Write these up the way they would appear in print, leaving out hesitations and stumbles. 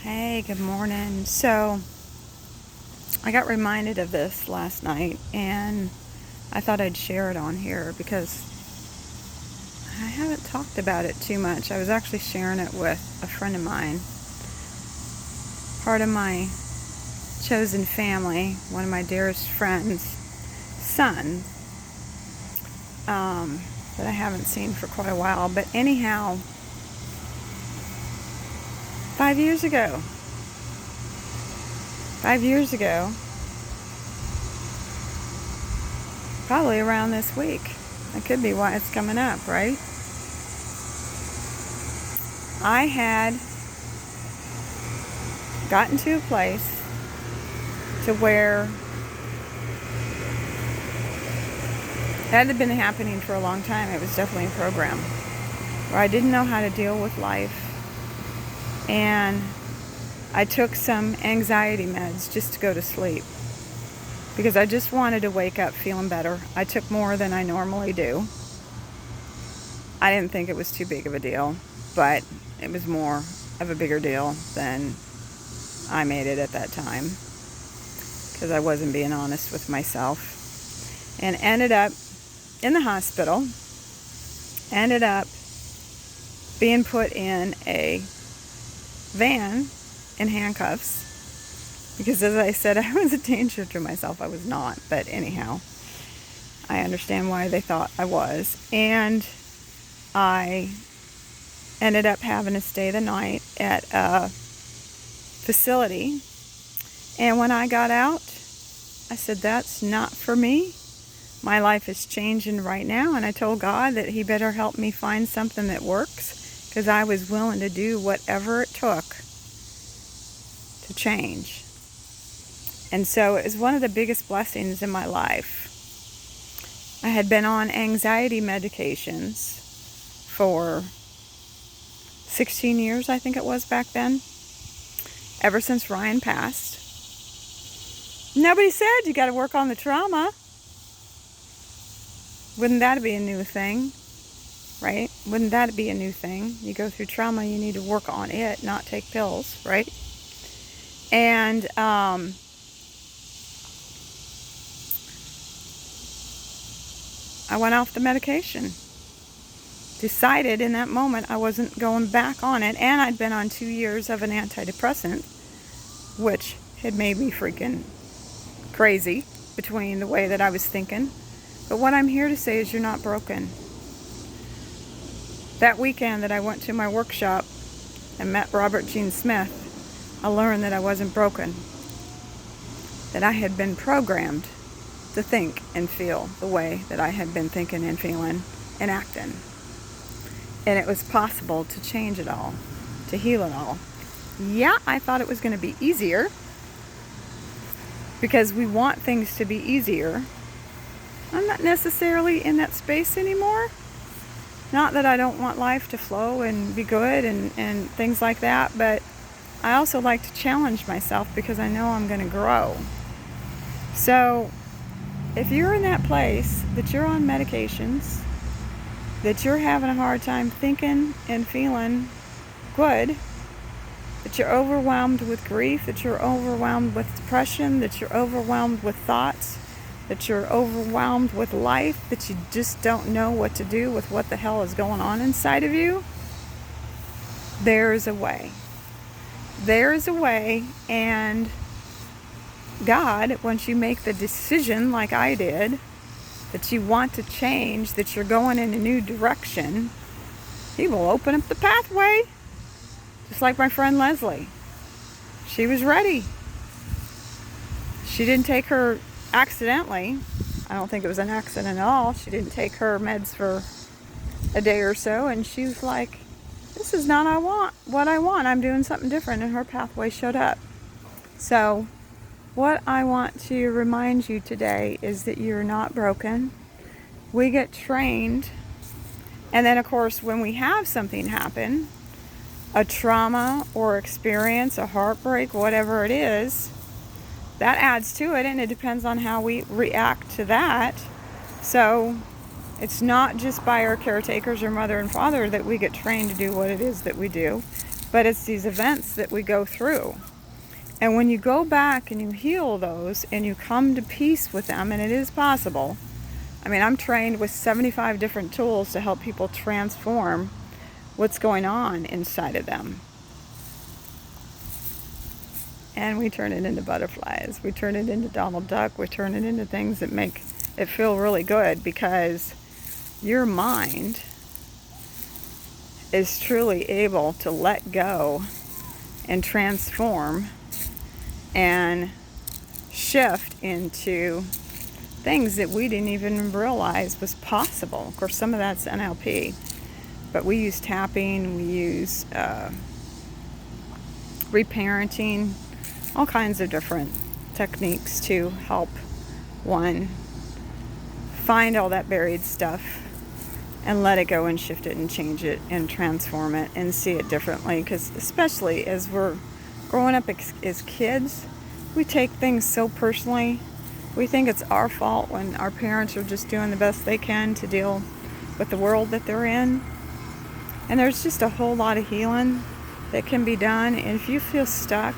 Hey, good morning. So, I got reminded of this last night and I thought I'd share it on here because I haven't talked about it too much. I was actually sharing it with a friend of mine, part of my chosen family, one of my dearest friends' son, that I haven't seen for quite a while. But anyhow, 5 years ago, 5 years ago, probably around this week. That could be why it's coming up, right? I had gotten to a place to where that had been happening for a long time. It was definitely a program where I didn't know how to deal with life. And I took some anxiety meds just to go to sleep because I just wanted to wake up feeling better. I took more than I normally do. I didn't think it was too big of a deal, but it was more of a bigger deal than I made it at that time because I wasn't being honest with myself, and ended up in the hospital, ended up being put in a van in handcuffs because, as I said, I was a danger to myself. I was not, but anyhow, I understand why they thought I was. And I ended up having to stay the night at a facility. And when I got out, I said, that's not for me. My life is changing right now. And I told God that He better help me find something that works, because I was willing to do whatever it took to change. And so it was one of the biggest blessings in my life. I had been on anxiety medications for 16 years, I think it was back then, ever since Ryan passed. Nobody said you got to work on the trauma. Wouldn't that be a new thing, right? Wouldn't that be a new thing? You go through trauma, you need to work on it, not take pills, right? And I went off the medication. Decided in that moment I wasn't going back on it, and I'd been on 2 years of an antidepressant, which had made me freaking crazy between the way that I was thinking. But what I'm here to say is you're not broken. That weekend that I went to my workshop and met Robert Gene Smith, I learned that I wasn't broken, that I had been programmed to think and feel the way that I had been thinking and feeling and acting. And it was possible to change it all, to heal it all. Yeah, I thought it was going to be easier because we want things to be easier. I'm not necessarily in that space anymore. Not that I don't want life to flow and be good and things like that, but I also like to challenge myself because I know I'm going to grow. So if you're in that place that you're on medications, that you're having a hard time thinking and feeling good, that you're overwhelmed with grief, that you're overwhelmed with depression, that you're overwhelmed with thoughts, that you're overwhelmed with life, that you just don't know what to do with what the hell is going on inside of you, there's a way. There's a way, and God, once you make the decision like I did, that you want to change, that you're going in a new direction, He will open up the pathway. Just like my friend Leslie. She was ready. She didn't take her accidentally. I don't think it was an accident at all. She didn't take her meds for a day or so, and she was like, this is not what I want. I'm doing something different, and her pathway showed up. So what I want to remind you today is that you're not broken. We get trained, and then of course when we have something happen, a trauma or experience, a heartbreak, whatever it is, that adds to it, and it depends on how we react to that. So it's not just by our caretakers or mother and father that we get trained to do what it is that we do. But it's these events that we go through. And when you go back and you heal those and you come to peace with them, and it is possible. I mean, I'm trained with 75 different tools to help people transform what's going on inside of them. And we turn it into butterflies. We turn it into Donald Duck. We turn it into things that make it feel really good, because your mind is truly able to let go and transform and shift into things that we didn't even realize was possible. Of course, some of that's NLP, but we use tapping, we use reparenting, all kinds of different techniques to help one find all that buried stuff and let it go and shift it and change it and transform it and see it differently. Because especially as we're growing up as kids, we take things so personally. We think it's our fault when our parents are just doing the best they can to deal with the world that they're in. And there's just a whole lot of healing that can be done. And if you feel stuck,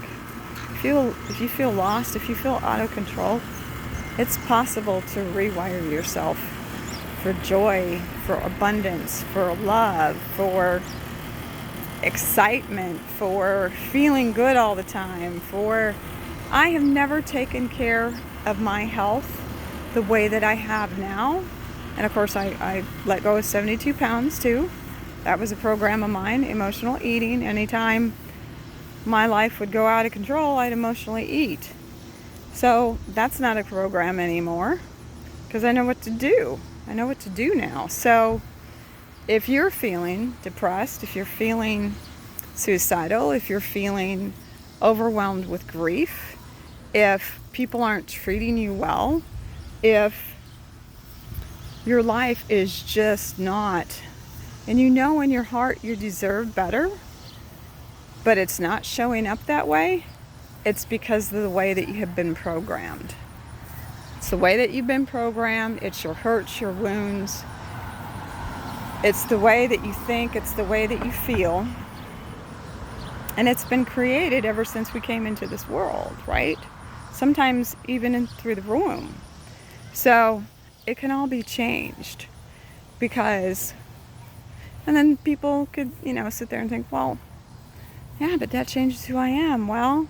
if you feel lost, if you feel out of control, it's possible to rewire yourself for joy, for abundance, for love, for excitement, for feeling good all the time, I have never taken care of my health the way that I have now. And of course, I let go of 72 pounds too. That was a program of mine, emotional eating. Anytime my life would go out of control, I'd emotionally eat. So that's not a program anymore, because I know what to do. I know what to do now. So if you're feeling depressed, if you're feeling suicidal, if you're feeling overwhelmed with grief, if people aren't treating you well, if your life is just not, and you know in your heart you deserve better, but it's not showing up that way, it's because of the way that you have been programmed. It's the way that you've been programmed. It's your hurts, your wounds. It's the way that you think. It's the way that you feel. And it's been created ever since we came into this world, right? Sometimes even through the womb. So it can all be changed, because, and then people could, sit there and think, well, yeah, but that changes who I am. Well,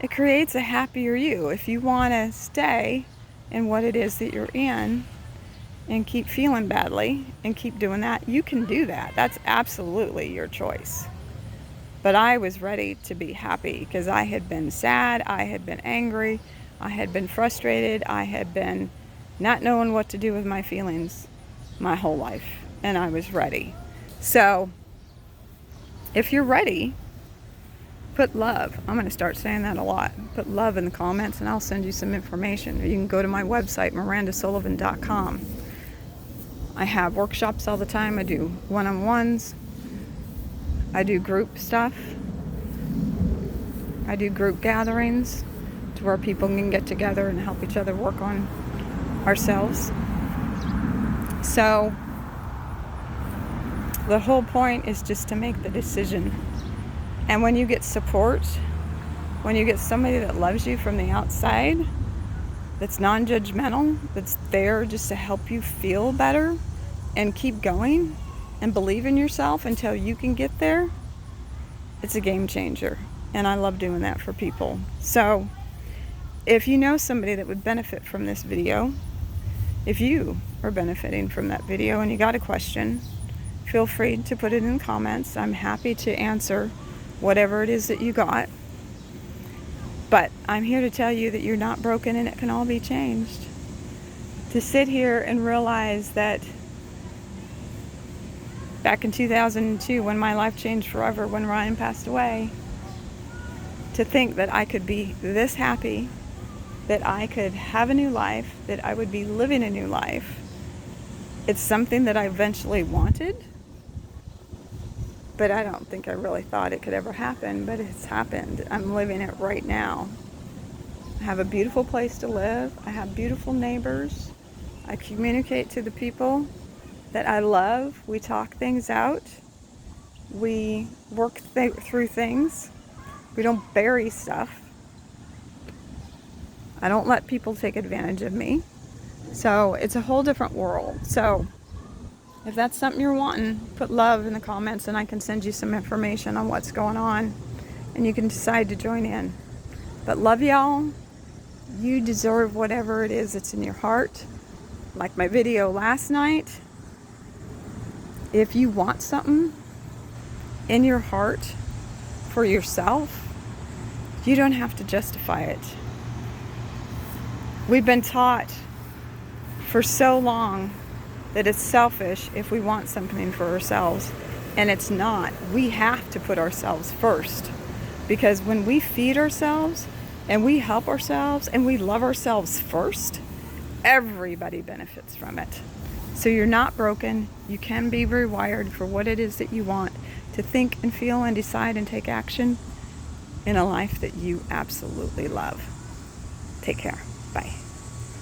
it creates a happier you. If you want to stay in what it is that you're in and keep feeling badly and keep doing that, you can do that. That's absolutely your choice. But I was ready to be happy, because I had been sad, I had been angry, I had been frustrated, I had been not knowing what to do with my feelings my whole life, and I was ready. So if you're ready, put love. I'm going to start saying that a lot. Put love in the comments and I'll send you some information. Or you can go to my website, mirandasullivan.com. I have workshops all the time. I do one-on-ones. I do group stuff. I do group gatherings to where people can get together and help each other work on ourselves. So the whole point is just to make the decision. And when you get support, when you get somebody that loves you from the outside, that's non-judgmental, that's there just to help you feel better and keep going and believe in yourself until you can get there, it's a game changer. And I love doing that for people. So if you know somebody that would benefit from this video, if you are benefiting from that video and you got a question, feel free to put it in the comments. I'm happy to answer whatever it is that you got. But I'm here to tell you that you're not broken and it can all be changed. To sit here and realize that back in 2002, when my life changed forever, when Ryan passed away, to think that I could be this happy, that I could have a new life, that I would be living a new life, it's something that I eventually wanted. But I don't think I really thought it could ever happen, but it's happened. I'm living it right now. I have a beautiful place to live. I have beautiful neighbors. I communicate to the people that I love. We talk things out. We work through things. We don't bury stuff. I don't let people take advantage of me. So it's a whole different world. So if that's something you're wanting, put love in the comments and I can send you some information on what's going on and you can decide to join in. But love y'all. You deserve whatever it is that's in your heart. Like my video last night. If you want something in your heart for yourself, you don't have to justify it. We've been taught for so long that it's selfish if we want something for ourselves, and it's not. We have to put ourselves first, because when we feed ourselves and we help ourselves and we love ourselves first, everybody benefits from it. So you're not broken. You can be rewired for what it is that you want to think and feel and decide and take action in a life that you absolutely love. Take care. Bye.